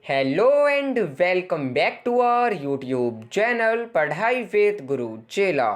Hello and welcome back to our YouTube channel Padhai with Guru Chela.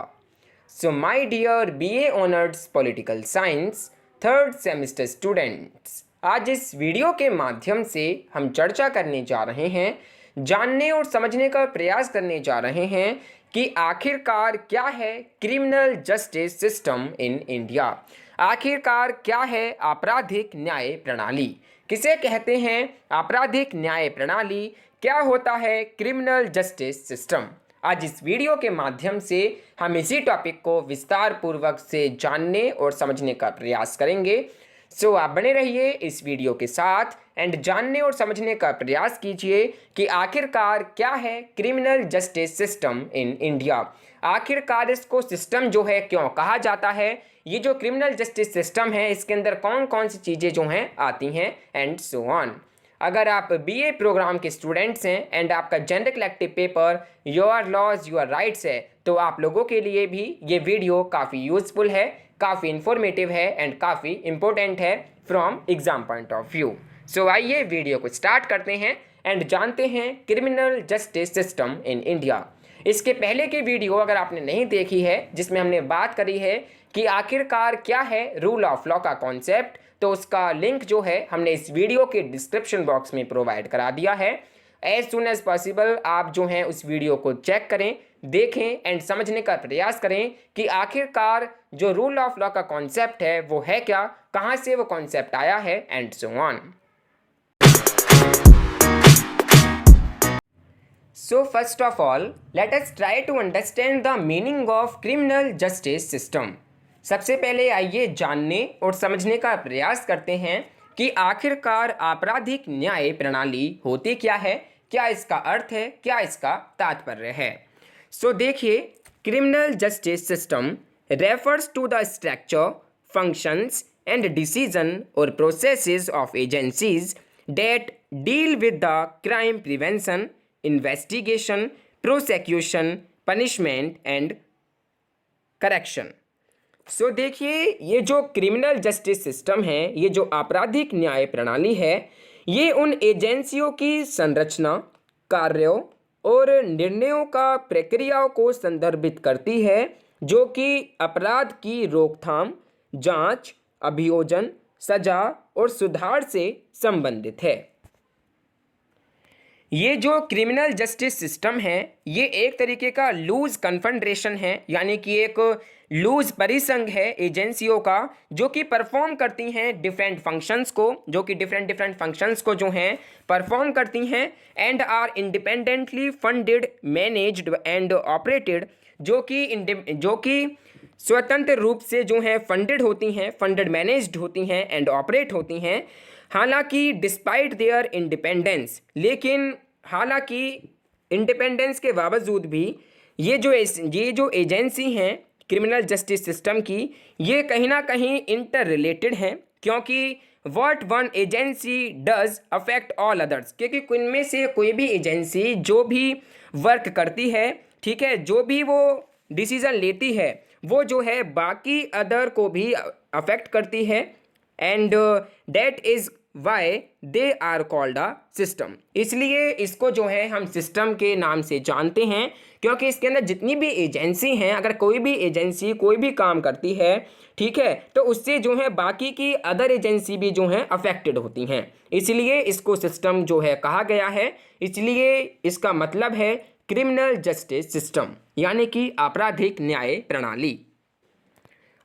So my dear BA honours political science third semester students, आज इस video के माध्यम से हम चर्चा करने जा रहे हैं, जानने और समझने का प्रयास करने जा रहे हैं कि आखिरकार क्या है criminal justice system in India. आखिरकार क्या है आपराधिक न्याय प्रणाली, किसे कहते हैं आपराधिक न्याय प्रणाली, क्या होता है क्रिमिनल जस्टिस सिस्टम। आज इस वीडियो के माध्यम से हम इसी टॉपिक को विस्तार पूर्वक से जानने और समझने का प्रयास करेंगे। सो आप बने रहिए इस वीडियो के साथ एंड जानने और समझने का प्रयास कीजिए कि आखिरकार क्या है criminal justice system in India. आखिरकार इसको सिस्टम जो है क्यों कहा जाता है, ये जो क्रिमिनल जस्टिस सिस्टम है इसके अंदर कौन कौन सी चीज़ें जो हैं आती हैं एंड सो ऑन। अगर आप बीए प्रोग्राम के स्टूडेंट्स हैं एंड आपका general collective paper your laws your rights है, तो आप लोगों के लिए भी ये वीडियो काफ़ी यूज़फुल है, काफ़ी इंफॉर्मेटिव है एंड काफ़ी इम्पोर्टेंट है from exam point of view. So आइए वीडियो को स्टार्ट करते हैं एंड जानते हैं criminal justice system in India. इसके पहले की वीडियो अगर आपने नहीं देखी है जिसमें हमने बात करी है कि आखिरकार क्या है रूल ऑफ लॉ का कॉन्सेप्ट, तो उसका लिंक जो है हमने इस वीडियो के डिस्क्रिप्शन बॉक्स में प्रोवाइड करा दिया है। एज सुन एज पॉसिबल आप जो हैं उस वीडियो को चेक करें, देखें एंड समझने का प्रयास करें कि आखिरकार जो रूल ऑफ लॉ का कॉन्सेप्ट है वो है क्या, कहाँ से वो कॉन्सेप्ट आया है and so on. So first of all, let us try to understand the meaning of criminal justice system. सबसे पहले आइए जानने और समझने का प्रयास करते हैं कि आखिरकार आपराधिक न्याय प्रणाली होती क्या है, क्या इसका अर्थ है, क्या इसका तात्पर्य है। सो देखिए, criminal justice system refers to the structure, functions and decision और processes of agencies that deal with the crime prevention, investigation, prosecution, punishment and correction. सो देखिए, ये जो क्रिमिनल जस्टिस सिस्टम है, ये जो आपराधिक न्याय प्रणाली है, ये उन एजेंसियों की संरचना, कार्यों और निर्णयों का प्रक्रियाओं को संदर्भित करती है जो कि अपराध की रोकथाम, जांच, अभियोजन, सजा और सुधार से संबंधित है। ये जो क्रिमिनल जस्टिस सिस्टम है ये एक तरीके का लूज कन्फेडरेशन है, यानी कि एक लूज परिसंघ है एजेंसियों का जो कि परफॉर्म करती हैं डिफरेंट फंक्शंस को, जो कि डिफरेंट फंक्शंस को जो हैं परफॉर्म करती हैं and are independently funded, managed and operated, जो कि स्वतंत्र रूप से जो है फंडेड होती हैं, फंडेड मैनेज्ड होती हैं एंड ऑपरेट होती हैं। हालांकि डिस्पाइट देयर इंडिपेंडेंस, लेकिन हालांकि इंडिपेंडेंस के बावजूद भी ये जो एजेंसी हैं क्रिमिनल जस्टिस सिस्टम की, ये कहीं ना कहीं इंटर रिलेटेड हैं, क्योंकि what one agency does affect all others, क्योंकि इनमें से कोई भी एजेंसी जो भी वर्क करती है, ठीक है, जो भी वो डिसीजन लेती है वो जो है बाकी अदर को भी अफेक्ट करती है and that is why they are called a system. इसलिए इसको जो है हम सिस्टम के नाम से जानते हैं, क्योंकि इसके अंदर जितनी भी एजेंसी हैं, अगर कोई भी एजेंसी कोई भी काम करती है, ठीक है, तो उससे जो है बाकी की अदर एजेंसी भी जो हैं अफेक्टेड होती हैं, इसलिए इसको सिस्टम जो है कहा गया है। इसलिए इसका मतलब है क्रिमिनल जस्टिस सिस्टम, यानी कि आपराधिक न्याय प्रणाली।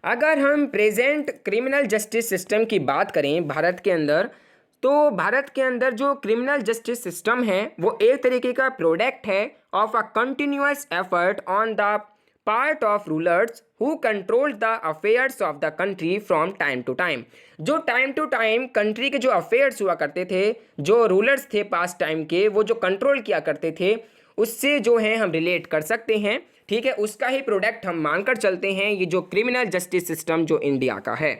अगर हम प्रेजेंट क्रिमिनल जस्टिस सिस्टम की बात करें भारत के अंदर, तो भारत के अंदर जो क्रिमिनल जस्टिस सिस्टम है वो एक तरीके का प्रोडक्ट है of a continuous effort on the part of rulers who control the affairs of the country from time to time. जो टाइम टू टाइम कंट्री के जो अफेयर्स हुआ करते थे, जो रूलर्स थे पास्ट टाइम के, वो जो कंट्रोल किया करते थे, उससे जो है हम रिलेट कर सकते हैं, ठीक है, उसका ही प्रोडक्ट हम मानकर चलते हैं ये जो क्रिमिनल जस्टिस सिस्टम जो इंडिया का है।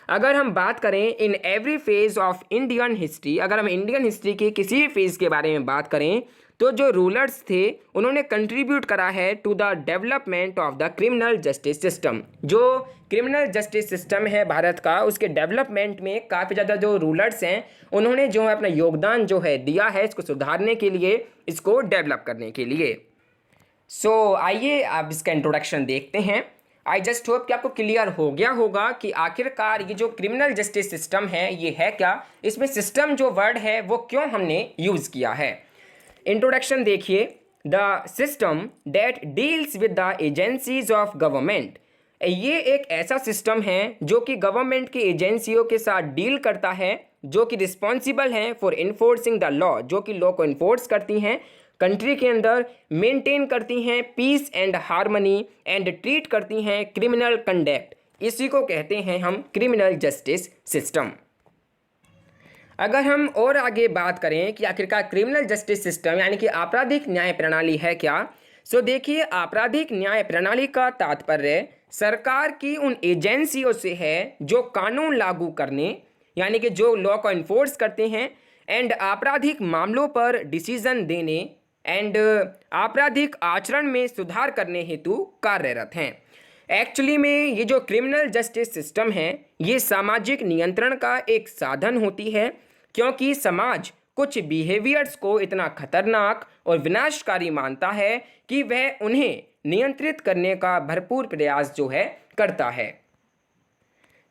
अगर हम बात करें in every phase of Indian history, अगर हम इंडियन हिस्ट्री के किसी भी फेज के बारे में बात करें तो जो रूलर्स थे उन्होंने कंट्रीब्यूट करा है to the development of the criminal justice system. जो क्रिमिनल जस्टिस सिस्टम है भारत का, उसके डेवलपमेंट में काफ़ी ज़्यादा जो रूलर्स हैं उन्होंने जो है अपना योगदान जो है दिया है इसको सुधारने के लिए, इसको डेवलप करने के लिए। सो आइए आप इसका इंट्रोडक्शन देखते हैं। आई जस्ट होप कि आपको क्लियर हो गया होगा कि आखिरकार ये जो क्रिमिनल जस्टिस सिस्टम है ये है क्या, इसमें सिस्टम जो वर्ड है वो क्यों हमने यूज़ किया है। इंट्रोडक्शन देखिए, the system that deals with the agencies of government, ये एक ऐसा सिस्टम है जो कि गवर्नमेंट की एजेंसियों के साथ डील करता है, जो कि रिस्पॉन्सिबल हैं फॉर इन्फोर्सिंग द लॉ, जो कि लॉ को इन्फोर्स करती हैं कंट्री के अंदर, मेंटेन करती हैं peace and harmony and treat करती हैं क्रिमिनल कंडक्ट। इसी को कहते हैं हम क्रिमिनल जस्टिस सिस्टम। अगर हम और आगे बात करें कि आखिरकार क्रिमिनल जस्टिस सिस्टम यानी कि आपराधिक न्याय प्रणाली है क्या, सो देखिए आपराधिक न्याय प्रणाली का तात्पर्य सरकार की उन एजेंसियों से है जो कानून लागू करने यानी कि जो लॉ को इन्फोर्स करते हैं एंड आपराधिक मामलों पर डिसीजन देने एंड आपराधिक आचरण में सुधार करने हेतु कार्यरत हैं। एक्चुअली में ये जो क्रिमिनल जस्टिस सिस्टम है ये सामाजिक नियंत्रण का एक साधन होती है, क्योंकि समाज कुछ बिहेवियर्स को इतना खतरनाक और विनाशकारी मानता है कि वह उन्हें नियंत्रित करने का भरपूर प्रयास जो है करता है।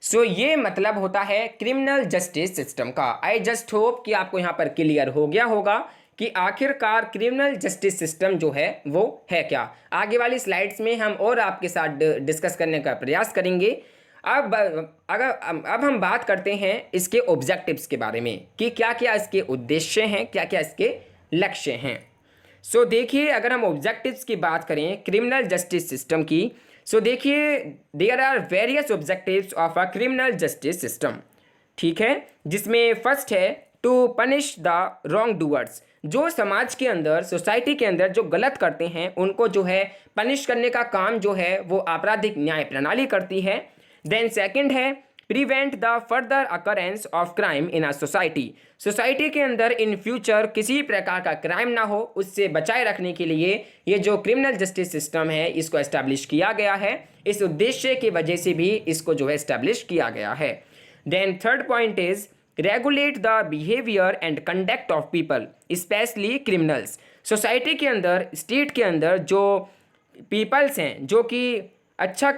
सो ये मतलब होता है क्रिमिनल जस्टिस सिस्टम का। आई जस्ट होप कि आपको यहाँ पर क्लियर हो गया होगा कि आखिरकार क्रिमिनल जस्टिस सिस्टम जो है वो है क्या। आगे वाली स्लाइड्स में हम और आपके साथ डिस्कस करने का प्रयास करेंगे। अब हम बात करते हैं इसके ऑब्जेक्टिव्स के बारे में कि क्या क्या इसके उद्देश्य हैं, क्या क्या इसके लक्ष्य हैं। सो देखिए अगर हम ऑब्जेक्टिव्स की बात करें क्रिमिनल जस्टिस सिस्टम की, सो देखिए there are various objectives of a criminal justice system, ठीक है, जिसमें फर्स्ट है to punish the wrong doers, जो समाज के अंदर सोसाइटी के अंदर जो गलत करते हैं उनको जो है पनिश करने का काम जो है वो आपराधिक न्याय प्रणाली करती है। देन सेकंड है prevent the further occurrence of crime in a society, society के अंदर इन फ्यूचर किसी प्रकार का क्राइम ना हो उससे बचाए रखने के लिए ये जो क्रिमिनल जस्टिस सिस्टम है इसको एस्टैब्लिश किया गया है। इस उद्देश्य की वजह से भी इसको जो है एस्टैब्लिश किया गया है। Then third point is regulate the behaviour and conduct of people specially criminals, society के अंदर स्टेट के अंदर जो पीपल्स हैं जो कि अच्छा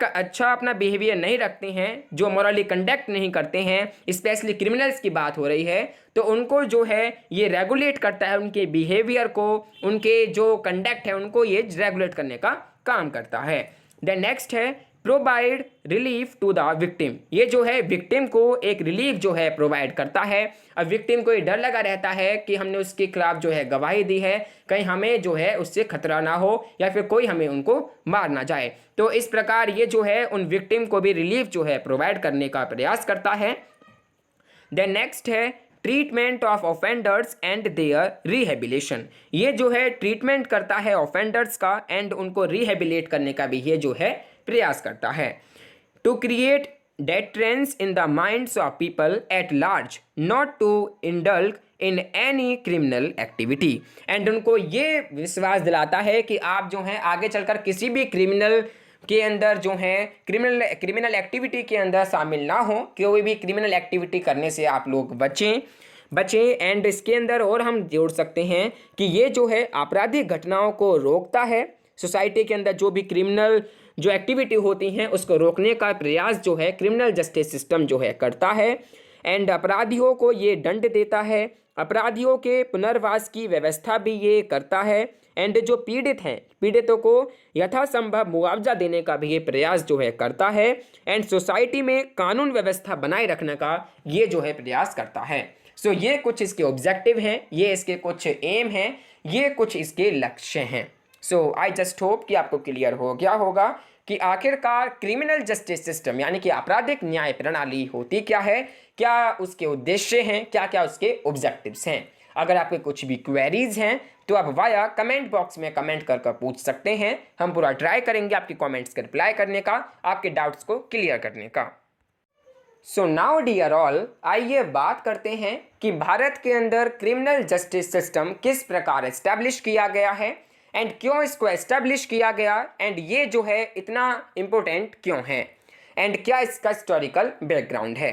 अपना बिहेवियर नहीं रखते हैं, जो मॉरली कंडक्ट नहीं करते हैं, स्पेशली क्रिमिनल्स की बात हो रही है, तो उनको जो है ये रेगुलेट करता है, उनके बिहेवियर को, उनके जो कंडक्ट है उनको ये रेगुलेट करने का काम करता है। देन नेक्स्ट है provide relief to the victim, ये जो है विक्टिम को एक रिलीफ जो है प्रोवाइड करता है। अब विक्टिम को ये डर लगा रहता है कि हमने उसके खिलाफ जो है गवाही दी है, कहीं हमें जो है उससे खतरा ना हो या फिर कोई हमें उनको मार ना जाए, तो इस प्रकार ये जो है उन विक्टिम को भी रिलीफ जो है प्रोवाइड करने का प्रयास करता है। देन नेक्स्ट है treatment of offenders and their rehabilitation, ये जो है ट्रीटमेंट करता है ऑफेंडर्स का एंड उनको रिहेबिलेट करने का भी ये जो है प्रयास करता है। To create deterrence in the minds of people at large not to indulge in any criminal activity, and उनको ये विश्वास दिलाता है कि आप जो हैं आगे चलकर किसी भी क्रिमिनल के अंदर जो है क्रिमिनल एक्टिविटी के अंदर शामिल ना हो, कोई भी क्रिमिनल एक्टिविटी करने से आप लोग बचें। एंड इसके अंदर और हम जोड़ सकते हैं कि ये जो है आपराधिक घटनाओं को रोकता है, सोसाइटी के अंदर जो भी क्रिमिनल जो एक्टिविटी होती हैं उसको रोकने का प्रयास जो है क्रिमिनल जस्टिस सिस्टम जो है करता है। एंड अपराधियों को ये दंड देता है, अपराधियों के पुनर्वास की व्यवस्था भी ये करता है, एंड जो पीड़ित हैं पीड़ितों को यथासंभव मुआवजा देने का भी ये प्रयास जो है करता है, एंड सोसाइटी में कानून व्यवस्था बनाए रखने का ये जो है प्रयास करता है। सो ये कुछ इसके ऑब्जेक्टिव हैं, ये इसके कुछ एम हैं, ये कुछ इसके लक्ष्य हैं। सो आई जस्ट होप कि आपको क्लियर हो गया होगा कि आखिरकार क्रिमिनल जस्टिस सिस्टम यानी कि आपराधिक न्याय प्रणाली होती क्या है, क्या उसके उद्देश्य हैं, क्या क्या उसके ऑब्जेक्टिव्स हैं। अगर आपके कुछ भी क्वेरीज हैं तो आप वाया कमेंट बॉक्स में कमेंट कर पूछ सकते हैं, हम पूरा ट्राई करेंगे आपके कमेंट्स का रिप्लाई करने का, आपके डाउट्स को क्लियर करने का। सो नाउ डियर ऑल, आइए बात करते हैं कि भारत के अंदर क्रिमिनल जस्टिस सिस्टम किस प्रकार एस्टैब्लिश किया गया है एंड क्यों इसको एस्टैब्लिश किया गया एंड ये जो है इतना इम्पोर्टेंट क्यों है एंड क्या इसका हिस्टोरिकल बैकग्राउंड है।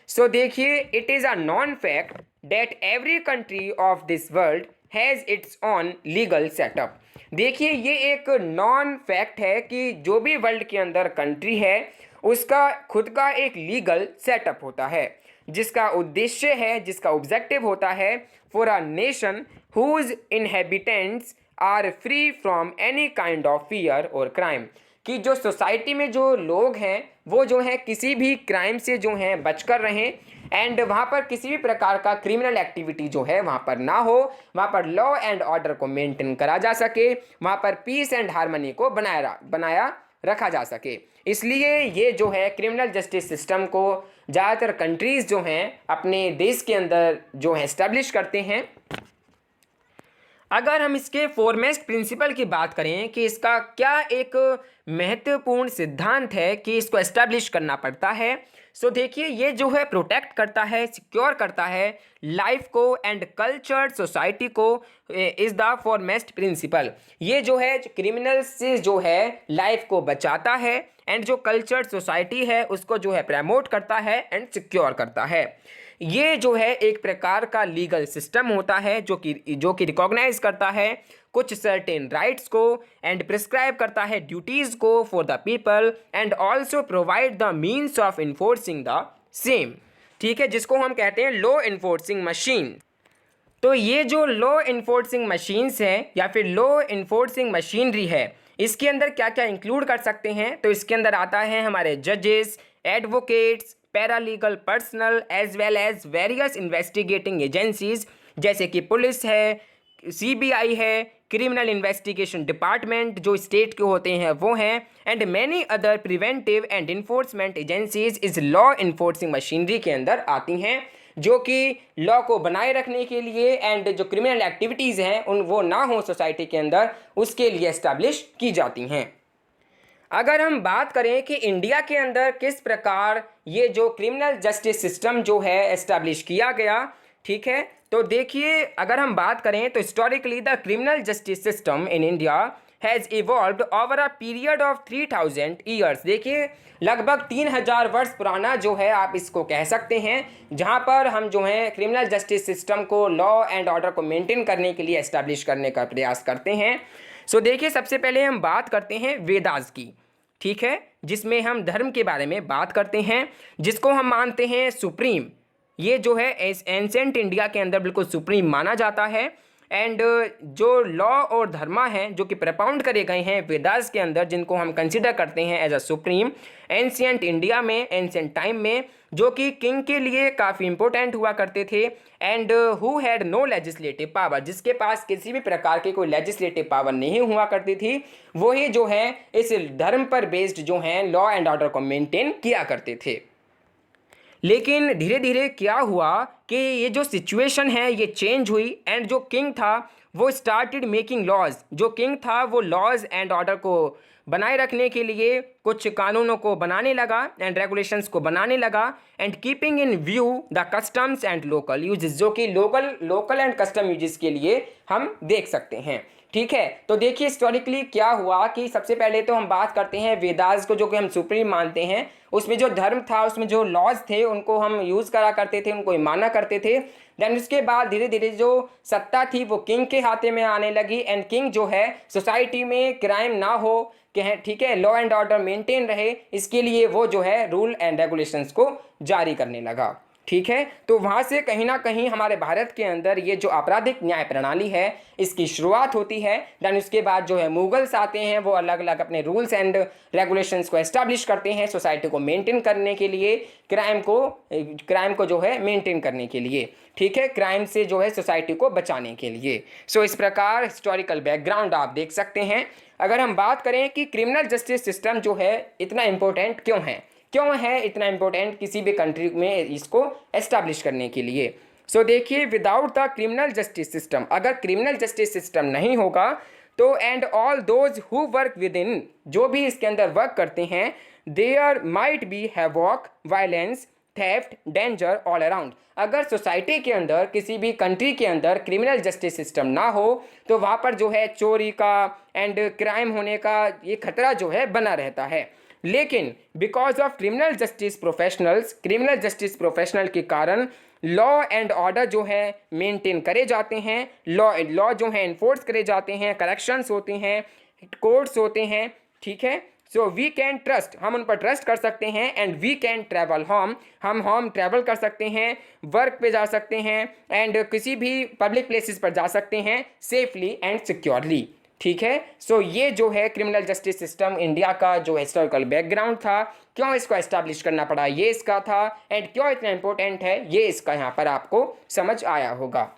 सो देखिए, it is a non fact that every country of this world has its on legal setup. देखिए, ये एक नॉन फैक्ट है कि जो भी वर्ल्ड के अंदर कंट्री है उसका खुद का एक लीगल सेटअप होता है, जिसका उद्देश्य है, जिसका ऑब्जेक्टिव होता है for a nation whose inhabitants are free from any kind of fear और क्राइम, कि जो सोसाइटी में जो लोग हैं वो जो है किसी भी क्राइम से जो है बचकर रहें एंड वहाँ पर किसी भी प्रकार का क्रिमिनल एक्टिविटी जो है वहाँ पर ना हो, वहाँ पर लॉ एंड ऑर्डर को मेंटेन करा जा सके, वहाँ पर पीस एंड हार्मनी को बनाया रखा जा सके। इसलिए ये जो है क्रिमिनल जस्टिस सिस्टम को ज़्यादातर कंट्रीज़ जो हैं अपने देश के अंदर जो है इस्टेब्लिश करते हैं। अगर हम इसके फोरमोस्ट प्रिंसिपल की बात करें कि इसका क्या एक महत्वपूर्ण सिद्धांत है कि इसको एस्टैब्लिश करना पड़ता है, सो देखिए, ये जो है प्रोटेक्ट करता है, सिक्योर करता है लाइफ को एंड कल्चर सोसाइटी को, इज़ द फोरमोस्ट प्रिंसिपल। ये जो है क्रिमिनल से जो है लाइफ को बचाता है एंड जो कल्चर सोसाइटी है उसको जो है प्रमोट करता है एंड सिक्योर करता है। ये जो है एक प्रकार का लीगल सिस्टम होता है जो कि रिकॉग्नाइज करता है कुछ सर्टेन राइट्स को एंड प्रिस्क्राइब करता है ड्यूटीज़ को for the people and also provide the means of enforcing the same. ठीक है, जिसको हम कहते हैं लॉ इन्फोर्सिंग मशीन। तो ये जो लॉ इन्फोर्सिंग मशीन्स हैं या फिर लॉ इन्फोर्सिंग मशीनरी है, इसके अंदर क्या क्या इंक्लूड कर सकते हैं, तो इसके अंदर आता है हमारे जजेस, advocates, paralegal personnel as well as various investigating agencies जैसे कि पुलिस है, सीबीआई है, क्रिमिनल इन्वेस्टिगेशन डिपार्टमेंट जो स्टेट के होते हैं वो हैं, and many other preventive and enforcement agencies इस लॉ इन्फोर्सिंग मशीनरी के अंदर आती हैं, जो कि लॉ को बनाए रखने के लिए एंड जो क्रिमिनल एक्टिविटीज़ हैं उन वो ना हो सोसाइटी के अंदर, उसके लिए इस्टेब्लिश की जाती हैं। अगर हम बात करें कि इंडिया के अंदर किस प्रकार ये जो क्रिमिनल जस्टिस सिस्टम जो है एस्टैब्लिश किया गया, ठीक है, तो देखिए, अगर हम बात करें तो historically the criminal justice system in India has evolved over a period of 3000 years. देखिए, लगभग 3000 वर्ष पुराना जो है आप इसको कह सकते हैं, जहाँ पर हम जो है क्रिमिनल जस्टिस सिस्टम को लॉ एंड ऑर्डर को मेंटेन करने के लिए एस्टैब्लिश करने का प्रयास करते हैं। सो देखिए, सबसे पहले हम बात करते हैं वेदास की, ठीक है, जिसमें हम धर्म के बारे में बात करते हैं, जिसको हम मानते हैं सुप्रीम। ये जो है एंसेंट इंडिया के अंदर बिल्कुल सुप्रीम माना जाता है एंड जो लॉ और धर्मा हैं जो कि प्रपाउंड करे गए हैं वेदास के अंदर, जिनको हम कंसिडर करते हैं as a supreme ancient India में, एंशियंट टाइम में, जो कि किंग के लिए काफ़ी इंपॉर्टेंट हुआ करते थे and who had no legislative power, जिसके पास किसी भी प्रकार की कोई लेजिस्लेटिव पावर नहीं हुआ करती थी, वही जो है इस धर्म पर बेस्ड जो हैं लॉ एंड ऑर्डर को मेंटेन किया करते थे। लेकिन धीरे धीरे क्या हुआ कि ये जो सिचुएशन है ये चेंज हुई एंड जो किंग था वो स्टार्टेड मेकिंग लॉज। जो किंग था वो लॉज एंड ऑर्डर को बनाए रखने के लिए कुछ कानूनों को बनाने लगा एंड रेगुलेशंस को बनाने लगा and keeping in view the customs and local uses, जो कि लोकल एंड कस्टम यूजेस के लिए हम देख सकते हैं। ठीक है, तो देखिए हिस्टोरिकली क्या हुआ कि सबसे पहले तो हम बात करते हैं वेदास को, जो कि हम सुप्रीम मानते हैं। उसमें जो धर्म था, उसमें जो लॉज थे उनको हम यूज़ करा करते थे, उनको माना करते थे। देन उसके बाद धीरे धीरे जो सत्ता थी वो किंग के हाथे में आने लगी एंड किंग जो है सोसाइटी में क्राइम ना हो, ठीक है, लॉ एंड ऑर्डर मेंटेन रहे, इसके लिए वो जो है रूल एंड रेगुलेशंस को जारी करने लगा। ठीक है, तो वहाँ से कहीं ना कहीं हमारे भारत के अंदर ये जो आपराधिक न्याय प्रणाली है इसकी शुरुआत होती है। देन उसके बाद जो है मुगल्स आते हैं, वो अलग अलग अपने रूल्स एंड रेगुलेशंस को एस्टैब्लिश करते हैं सोसाइटी को मेंटेन करने के लिए, क्राइम को जो है मेंटेन करने के लिए, ठीक है, क्राइम से जो है सोसाइटी को बचाने के लिए। सो इस प्रकार हिस्टोरिकल बैकग्राउंड आप देख सकते हैं। अगर हम बात करें कि क्रिमिनल जस्टिस सिस्टम जो है इतना इम्पोर्टेंट क्यों है इतना इम्पोर्टेंट किसी भी कंट्री में इसको एस्टैब्लिश करने के लिए। सो देखिए, without the criminal justice system, अगर क्रिमिनल जस्टिस सिस्टम नहीं होगा तो and all those who work within, जो भी इसके अंदर वर्क करते हैं, there might be havoc, violence, theft, danger all around. अगर सोसाइटी के अंदर, किसी भी कंट्री के अंदर क्रिमिनल जस्टिस सिस्टम ना हो तो वहाँ पर जो है चोरी का एंड क्राइम होने का ये खतरा जो है बना रहता है। लेकिन because of criminal justice professional के कारण लॉ एंड ऑर्डर जो है मेंटेन करे जाते हैं, लॉ जो है इन्फोर्स करे जाते हैं, करेक्शंस होते हैं, कोर्ट्स होते हैं, ठीक है। सो वी कैन ट्रस्ट, हम उन पर ट्रस्ट कर सकते हैं। And we can travel home, हम होम ट्रैवल कर सकते हैं, वर्क पे जा सकते हैं एंड किसी भी पब्लिक प्लेसेस पर जा सकते हैं सेफली एंड सिक्योरली, ठीक है। सो ये जो है क्रिमिनल जस्टिस सिस्टम इंडिया का जो हिस्टोरिकल बैकग्राउंड था, क्यों इसको एस्टैब्लिश करना पड़ा, ये इसका था, एंड क्यों इतना इंपॉर्टेंट है, ये इसका यहाँ पर आपको समझ आया होगा।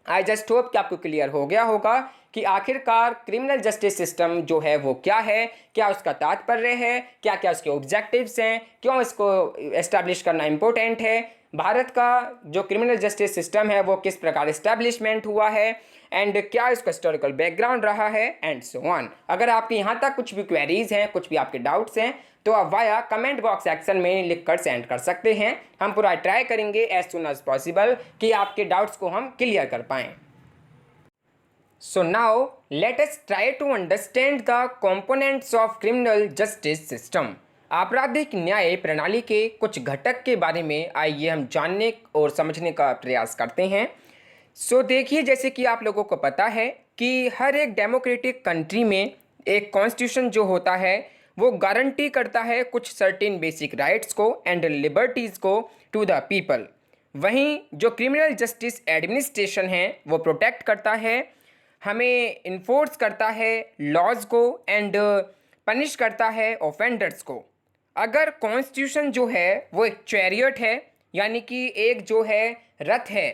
आई जस्ट होप कि आपको क्लियर हो गया होगा कि आखिरकार क्रिमिनल जस्टिस सिस्टम जो है वो क्या है, क्या उसका तात्पर्य है, क्या क्या उसके ऑब्जेक्टिव्स हैं, क्यों इसको एस्टैब्लिश करना इम्पोर्टेंट है, भारत का जो क्रिमिनल जस्टिस सिस्टम है वो किस प्रकार एस्टैब्लिशमेंट हुआ है एंड क्या इसका हिस्टोरिकल बैकग्राउंड रहा है एंड सो ऑन। अगर आपके यहाँ तक कुछ भी क्वेरीज हैं, कुछ भी आपके डाउट्स हैं तो आप वाया कमेंट बॉक्स सेक्शन में लिखकर सेंड कर सकते हैं। हम पूरा ट्राई करेंगे एज सुन एज पॉसिबल कि आपके डाउट्स को हम क्लियर कर पाएँ। So now let us try to understand the components of criminal justice system. आपराधिक न्याय प्रणाली के कुछ घटक के बारे में आइए हम जानने और समझने का प्रयास करते हैं। सो देखिए, जैसे कि आप लोगों को पता है कि हर एक डेमोक्रेटिक कंट्री में एक कॉन्स्टिट्यूशन जो होता है वो गारंटी करता है कुछ सर्टेन बेसिक राइट्स को एंड लिबर्टीज़ को टू द पीपल। वहीं जो क्रिमिनल जस्टिस एडमिनिस्ट्रेशन है वो प्रोटेक्ट करता है, हमें इन्फोर्स करता है लॉज को एंड पनिश करता है ऑफेंडर्स को। अगर कॉन्स्टिट्यूशन जो है वो एक चैरियट है, यानी कि एक जो है रथ है,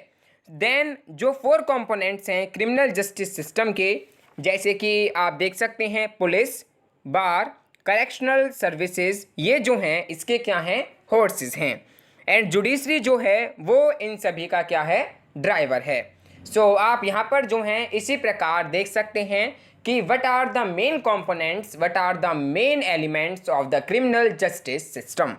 देन जो 4 कंपोनेंट्स हैं क्रिमिनल जस्टिस सिस्टम के, जैसे कि आप देख सकते हैं पुलिस, बार, करेक्शनल सर्विसेज, ये जो हैं इसके क्या हैं, हॉर्सेस हैं, एंड जुडिशरी जो है वो इन सभी का क्या है, ड्राइवर है। सो आप यहाँ पर जो हैं इसी प्रकार देख सकते हैं कि what are the main components, what are the main elements of the criminal justice system.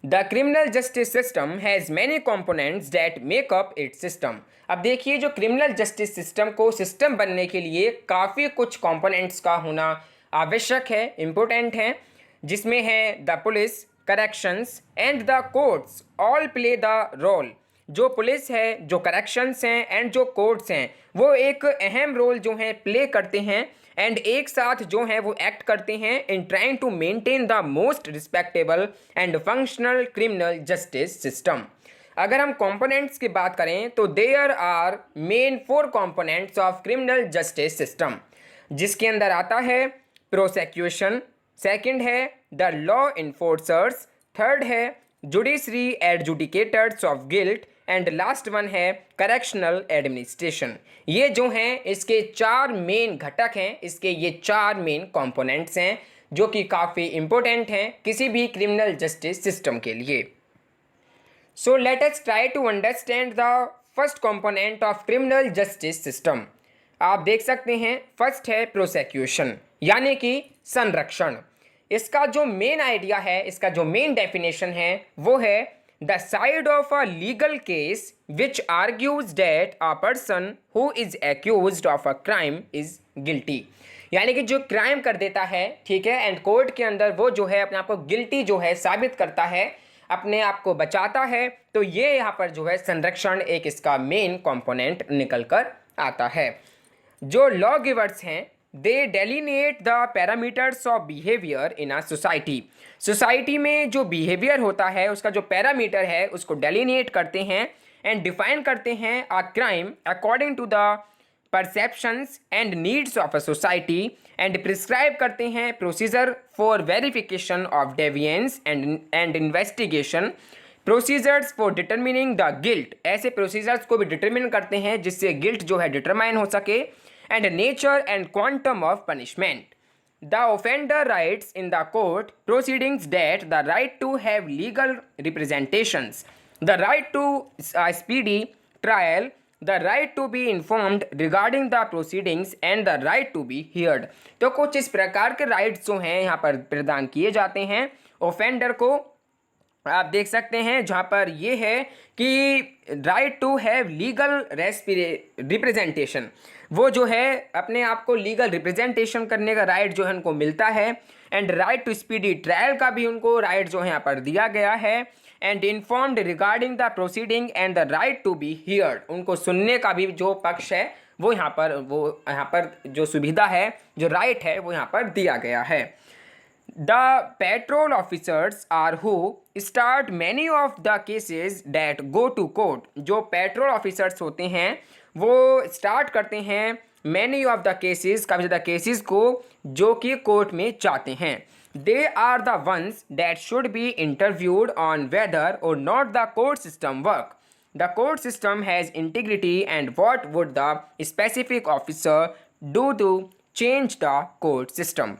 The criminal justice system has many components that make up its system. अब देखिए, जो क्रिमिनल जस्टिस सिस्टम को सिस्टम बनने के लिए काफ़ी कुछ components का होना आवश्यक है, इम्पोर्टेंट है, जिसमें है the police, corrections and the courts all play the role. जो पुलिस है, जो करेक्शंस हैं एंड जो कोर्ट्स हैं वो एक अहम रोल जो है प्ले करते हैं एंड एक साथ जो है वो एक्ट करते हैं in trying to maintain the most respectable and functional criminal justice system. अगर हम कंपोनेंट्स की बात करें तो there are main 4 components of criminal justice system, जिसके अंदर आता है प्रोसिक्यूशन, सेकंड है द लॉ इन्फोर्सर्स, थर्ड है judiciary adjudicators of guilt and last one है करेक्शनल एडमिनिस्ट्रेशन। ये जो हैं इसके 4 मेन घटक हैं, इसके ये 4 मेन कंपोनेंट्स हैं जो कि काफ़ी इम्पोर्टेंट हैं किसी भी क्रिमिनल जस्टिस सिस्टम के लिए। So let us try to understand the first component of criminal justice system. आप देख सकते हैं फर्स्ट है प्रोसिक्यूशन, यानी कि संरक्षण। इसका जो मेन आइडिया है, इसका जो मेन डेफिनेशन है वो है the side of a legal case which argues that a person who is accused of a crime is guilty. यानी कि जो क्राइम कर देता है, ठीक है, एंड कोर्ट के अंदर वो जो है अपने आप को गिल्टी जो है साबित करता है, अपने आप को बचाता है, तो ये यहाँ पर जो है संरक्षण एक इसका मेन कंपोनेंट निकल कर आता है। जो लॉ गिवर्स हैं they delineate the parameters of behaviour in a society. Society में जो बिहेवियर होता है उसका जो पैरामीटर है उसको डेलिनेट करते हैं एंड डिफाइन करते हैं a crime according to the perceptions and needs of a society and prescribe करते हैं procedure for verification of deviance and investigation, procedures for determining the guilt, ऐसे प्रोसीजर्स को भी डिटर्मिन करते हैं जिससे गिल्ट जो है डिटरमाइन हो सके, and nature and quantum of punishment. The offender writes in the court proceedings that the right to have legal representations, the right to a speedy trial, the right to be informed regarding the proceedings and the right to be heard। तो कुछ इस प्रकार के rights जो हैं यहाँ पर प्रदान किए जाते हैं ऑफेंडर को आप देख सकते हैं जहाँ पर ये है कि right to have legal representation, वो जो है अपने आप को लीगल रिप्रेजेंटेशन करने का राइट जो है उनको मिलता है। And right to speedy trial का भी उनको राइट जो है यहाँ पर दिया गया है। And informed regarding the proceeding and the right to be heard, उनको सुनने का भी जो पक्ष है वो यहाँ पर जो सुविधा है, जो राइट है वो यहाँ पर दिया गया है। The patrol officers are who start many of the cases that go to court। जो पेट्रोल ऑफिसर्स होते हैं वो स्टार्ट करते हैं many of the cases, काफ़ी ज़्यादा केसेस को जो कि कोर्ट में जाते हैं। They are the ones that should be interviewed on whether or not the court system work। The court system has integrity and what would the specific officer do to change the court system।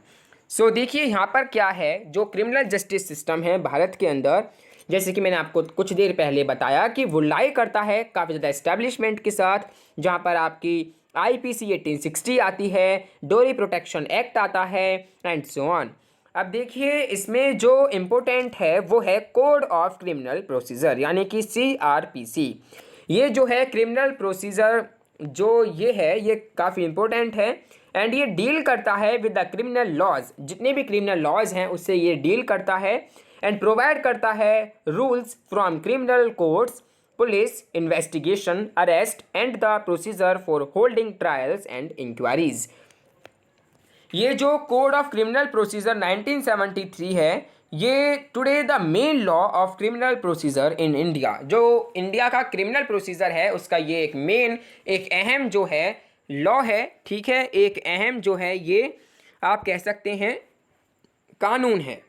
सो देखिए यहाँ पर क्या है, जो criminal justice system है भारत के अंदर, जैसे कि मैंने आपको कुछ देर पहले बताया कि वो लाई करता है काफ़ी ज़्यादा एस्टेब्लिशमेंट के साथ, जहाँ पर आपकी IPC 1860 आती है, डोरी प्रोटेक्शन एक्ट आता है एंड सो ऑन। अब देखिए इसमें जो इम्पोर्टेंट है वो है कोड ऑफ क्रिमिनल प्रोसीजर यानी कि CRPC। ये जो है क्रिमिनल प्रोसीजर जो ये है ये काफ़ी इम्पोर्टेंट है एंड ये डील करता है विद द क्रिमिनल लॉज, जितने भी क्रिमिनल लॉज हैं उससे ये डील करता है एंड प्रोवाइड करता है rules from criminal courts, police investigation, arrest and the procedure for holding trials and enquiries. ये जो कोड ऑफ क्रिमिनल प्रोसीजर 1973 है ये today the main law of criminal procedure in India. जो India का criminal procedure है उसका ये एक मेन, एक अहम जो है लॉ है, ठीक है, एक अहम जो है ये आप कह सकते हैं कानून है।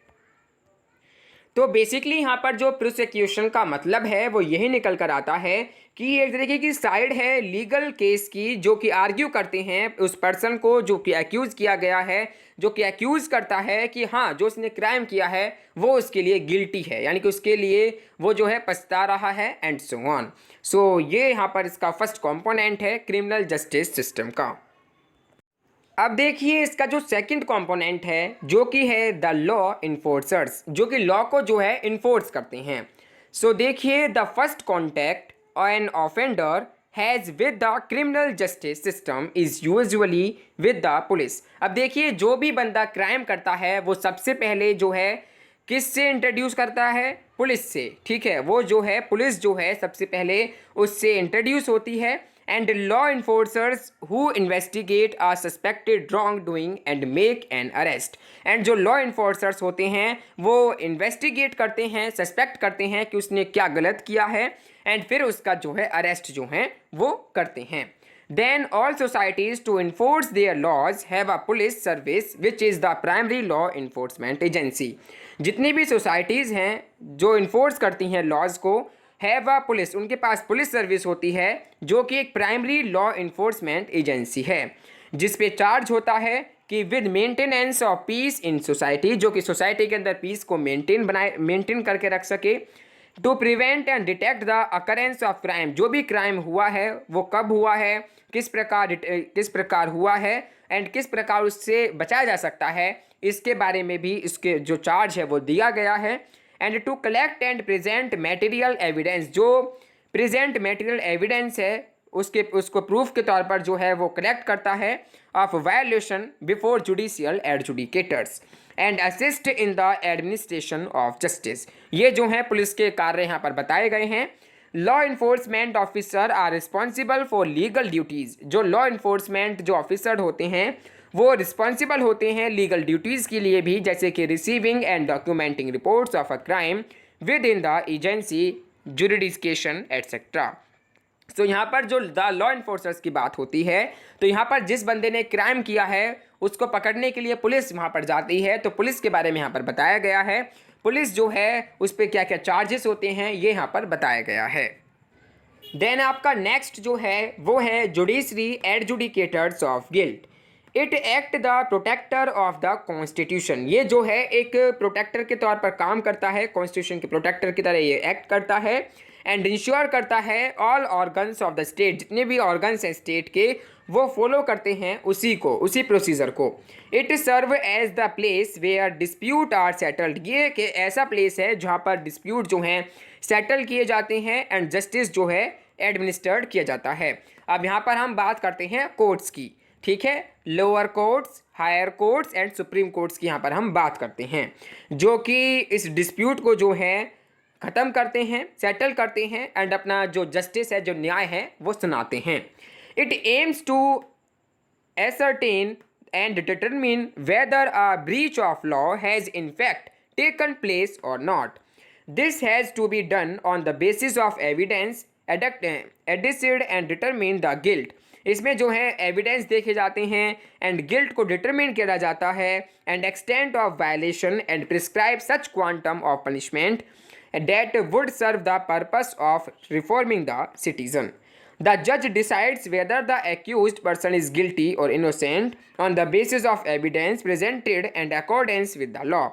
तो बेसिकली यहाँ पर जो प्रोसिक्यूशन का मतलब है वो यही निकल कर आता है कि एक तरीके की साइड है लीगल केस की, जो कि आर्ग्यू करते हैं उस पर्सन को जो कि एक्यूज़ किया गया है, जो कि एक्यूज़ करता है कि हाँ जो उसने क्राइम किया है वो उसके लिए गिल्टी है, यानी कि उसके लिए वो जो है पछता रहा है एंड सो ऑन। सो ये यहाँ पर इसका फर्स्ट कंपोनेंट है क्रिमिनल जस्टिस सिस्टम का। अब देखिए इसका जो सेकंड कंपोनेंट है जो कि है द लॉ इन्फोर्सर्स, जो कि लॉ को जो है इन्फोर्स करते हैं। सो देखिए the first contact an offender has with the criminal justice system is usually with the police. अब देखिए जो भी बंदा क्राइम करता है वो सबसे पहले जो है किससे इंट्रोड्यूस करता है, पुलिस से, ठीक है, वो जो है पुलिस जो है सबसे पहले उससे इंट्रोड्यूस होती है। And law enforcers who investigate a suspected wrong doing and make an arrest. And जो लॉ इन्फोर्सर्स होते हैं वो इन्वेस्टिगेट करते हैं, सस्पेक्ट करते हैं कि उसने क्या गलत किया है एंड फिर उसका जो है अरेस्ट जो है वो करते हैं। Then all societies to enforce their laws have a police service which is the primary law enforcement agency। जितनी भी सोसाइटीज़ हैं जो इन्फोर्स करती हैं लॉज को, हैव अ पुलिस, उनके पास पुलिस सर्विस होती है जो कि एक प्राइमरी लॉ इन्फोर्समेंट एजेंसी है, जिस पे चार्ज होता है कि with maintenance of peace in society, जो कि सोसाइटी के अंदर पीस को मेंटेन करके रख सके, to prevent and detect the occurrence of crime, जो भी क्राइम हुआ है वो कब हुआ है, किस प्रकार हुआ है एंड किस प्रकार उससे बचाया जा सकता है, इसके बारे में भी इसके जो चार्ज है वो दिया गया है। And to collect and present material evidence, जो प्रेजेंट मटेरियल एविडेंस है उसको प्रूफ के तौर पर जो है वो कलेक्ट करता है of violation before judicial adjudicators and assist in the administration of justice. ये जो हैं पुलिस के कार्य यहाँ पर बताए गए हैं। Law enforcement officer are responsible for legal duties, जो लॉ इन्फोर्समेंट जो ऑफिसर होते हैं वो रिस्पॉन्सिबल होते हैं लीगल ड्यूटीज़ के लिए भी, जैसे कि receiving and documenting reports of a crime within the agency adjudication etcetera. तो यहाँ पर जो द लॉ इन्फोर्सर्स की बात होती है तो यहाँ पर जिस बंदे ने क्राइम किया है उसको पकड़ने के लिए पुलिस वहाँ पर जाती है, तो पुलिस के बारे में यहाँ पर बताया गया है। पुलिस जो है उस पर क्या क्या चार्जेस होते हैं ये यहाँ पर बताया गया है। देन आपका नेक्स्ट जो है वो है judiciary adjudicators of guilt. It act the protector of the constitution, ये जो है एक प्रोटेक्टर के तौर पर काम करता है, कॉन्स्टिट्यूशन के प्रोटेक्टर की तरह ये एक्ट करता है। एंड इंश्योर करता है all organs of the state, जितने भी ऑर्गन्स हैं स्टेट के वो फॉलो करते हैं उसी प्रोसीजर को। It serve as the place where dispute are settled, ये कि ऐसा प्लेस है जहाँ पर डिस्प्यूट जो हैं सेटल किए जाते हैं एंड जस्टिस जो है एडमिनिस्टर्ड किया जाता है। अब यहाँ पर हम बात करते हैं कोर्ट्स की, ठीक है, lower courts, higher courts and supreme courts की यहाँ पर हम बात करते हैं, जो कि इस डिस्प्यूट को जो है ख़त्म करते हैं, सेटल करते हैं एंड अपना जो जस्टिस है, जो न्याय है वो सुनाते हैं। It aims to ascertain and determine whether a breach of law has in fact taken place or not. This has to be done on the basis of evidence adduced and determine the guilt. इसमें जो है evidence देखे जाते हैं and guilt को determine किया जाता है and extent of violation and prescribe such quantum of punishment that would serve the purpose of reforming the citizen. The judge decides whether the accused person is guilty or innocent on the basis of evidence presented and accordance with the law.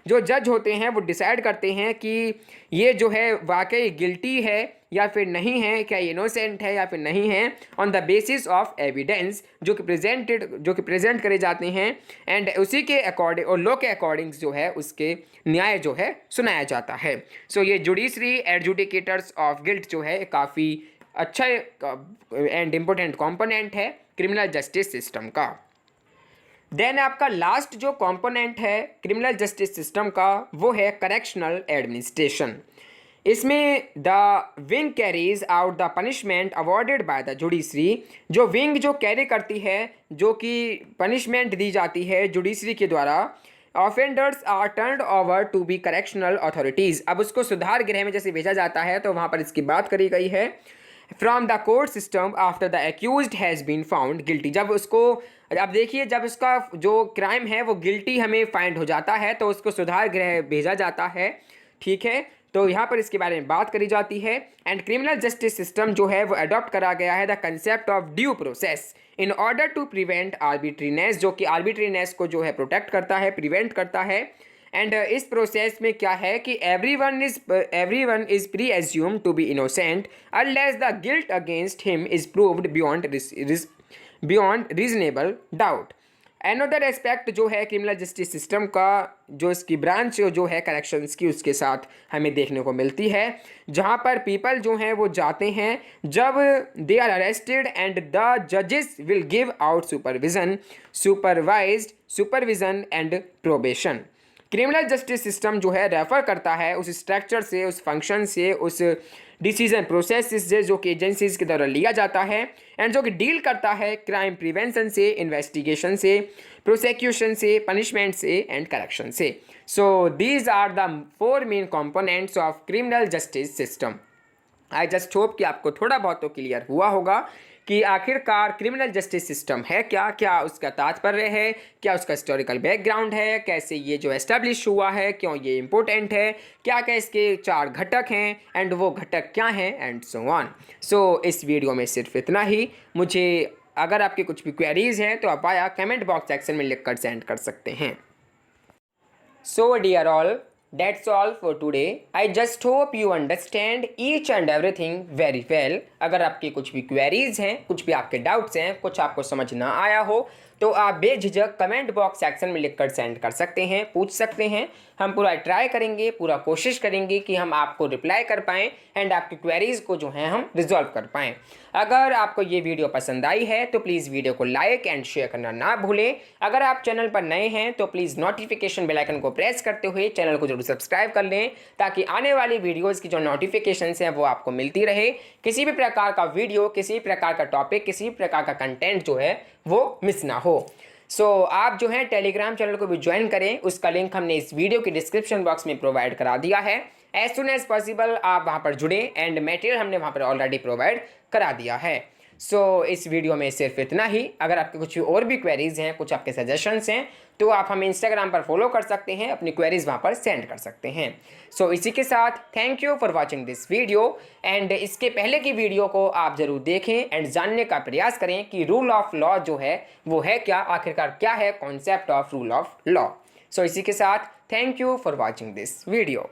जो जज होते हैं वो decide करते हैं कि ये जो है वाकई गिल्टी है या फिर नहीं है, क्या इनोसेंट है या फिर नहीं है, on the basis of evidence जो कि प्रेजेंट करे जाते हैं एंड उसी के अकॉर्डिंग और लॉ के अकॉर्डिंग्स जो है उसके न्याय जो है सुनाया जाता है। सो ये जुडिशरी एडजुडिकेटर्स ऑफ गिल्ट जो है काफ़ी अच्छा एंड इम्पोर्टेंट कंपोनेंट है क्रिमिनल जस्टिस सिस्टम का। देन आपका लास्ट जो कंपोनेंट है क्रिमिनल जस्टिस सिस्टम का वो है करेक्शनल एडमिनिस्ट्रेशन। इसमें the wing carries out the punishment awarded by the judiciary, जो विंग जो कैरी करती है, जो कि पनिशमेंट दी जाती है जुडिशरी के द्वारा, offenders are turned over to be correctional authorities. अब उसको सुधार गृह में जैसे भेजा जाता है तो वहाँ पर इसकी बात करी गई है। From the court system after the accused has been found guilty, जब उसको अब देखिए जब उसका जो क्राइम है वो गिल्टी हमें फाइंड हो जाता है तो उसको सुधार गृह भेजा जाता है, ठीक है, तो यहाँ पर इसके बारे में बात करी जाती है। एंड क्रिमिनल जस्टिस सिस्टम जो है वो अडॉप्ट करा गया है the concept of due process in order to prevent arbitrariness, जो कि आर्बिट्रीनेस को जो है प्रोटेक्ट करता है, प्रिवेंट करता है। एंड इस प्रोसेस में क्या है कि everyone is presume to be innocent unless the guilt against him is proved beyond reasonable doubt. Another aspect जो है क्रिमिनल जस्टिस सिस्टम का, जो इसकी ब्रांच जो है करेक्शंस की, उसके साथ हमें देखने को मिलती है, जहाँ पर पीपल जो हैं वो जाते हैं जब they are arrested and the जजेस will give out supervision and probation. Criminal justice system जो है रेफर करता है उस स्ट्रक्चर से, उस फंक्शन से, उस डिसीजन प्रोसेस से जो कि एजेंसीज के द्वारा लिया जाता है एंड जो कि डील करता है क्राइम प्रिवेंशन से, इन्वेस्टिगेशन से, प्रोसिक्यूशन से, पनिशमेंट से एंड करेक्शन से। So these are the 4 main components of criminal justice system. I just hope कि आपको थोड़ा बहुत तो क्लियर हुआ होगा कि आखिरकार क्रिमिनल जस्टिस सिस्टम है क्या, क्या उसका तात्पर्य है, क्या उसका हिस्टोरिकल बैकग्राउंड है, कैसे ये जो एस्टेब्लिश हुआ है, क्यों ये इम्पोर्टेंट है, क्या क्या इसके 4 घटक हैं एंड वो घटक क्या हैं एंड सो ऑन। सो इस वीडियो में सिर्फ इतना ही। मुझे अगर आपके कुछ भी क्वेरीज हैं तो आप आया कमेंट बॉक्स सेक्शन में लिख कर सेंड कर सकते हैं। So dear all, that's all for today. I just hope you understand each and everything very well. अगर आपकी कुछ भी क्वेरीज हैं, कुछ भी आपके डाउट्स हैं, कुछ आपको समझ ना आया हो तो आप बेझिझक कमेंट बॉक्स सेक्शन में लिखकर सेंड कर सकते हैं, पूछ सकते हैं। हम पूरा ट्राई करेंगे, पूरा कोशिश करेंगे कि हम आपको रिप्लाई कर पाएँ एंड आपकी क्वेरीज को जो है हम रिजॉल्व कर पाएँ। अगर आपको ये वीडियो पसंद आई है तो प्लीज़ वीडियो को लाइक एंड शेयर करना ना भूलें। अगर आप चैनल पर नए हैं तो प्लीज़ नोटिफिकेशन बेल आइकन को प्रेस करते हुए चैनल को जरूर सब्सक्राइब कर लें ताकि आने वाली वीडियोज़ की जो नोटिफिकेशंस हैं वो आपको मिलती रहे। किसी भी प्रकार का वीडियो, किसी भी प्रकार का टॉपिक, किसी भी प्रकार का कंटेंट जो है वो मिस ना हो। सो आप जो है टेलीग्राम चैनल को भी ज्वाइन करें, उसका लिंक हमने इस वीडियो के डिस्क्रिप्शन बॉक्स में प्रोवाइड करा दिया है। एज सुन एज पॉसिबल आप वहाँ पर जुड़ें एंड मटेरियल हमने वहाँ पर ऑलरेडी प्रोवाइड करा दिया है। सो इस वीडियो में सिर्फ इतना ही। अगर आपके कुछ और भी क्वेरीज हैं, कुछ आपके सजेशंस हैं तो आप हमें इंस्टाग्राम पर फॉलो कर सकते हैं, अपनी क्वेरीज वहाँ पर सेंड कर सकते हैं। सो इसी के साथ thank you for watching this video and इसके पहले की वीडियो को आप ज़रूर देखें एंड जानने का प्रयास करें कि रूल ऑफ लॉ जो है वो है क्या, आखिरकार क्या है concept of rule of law. So इसी के साथ thank you for watching this video.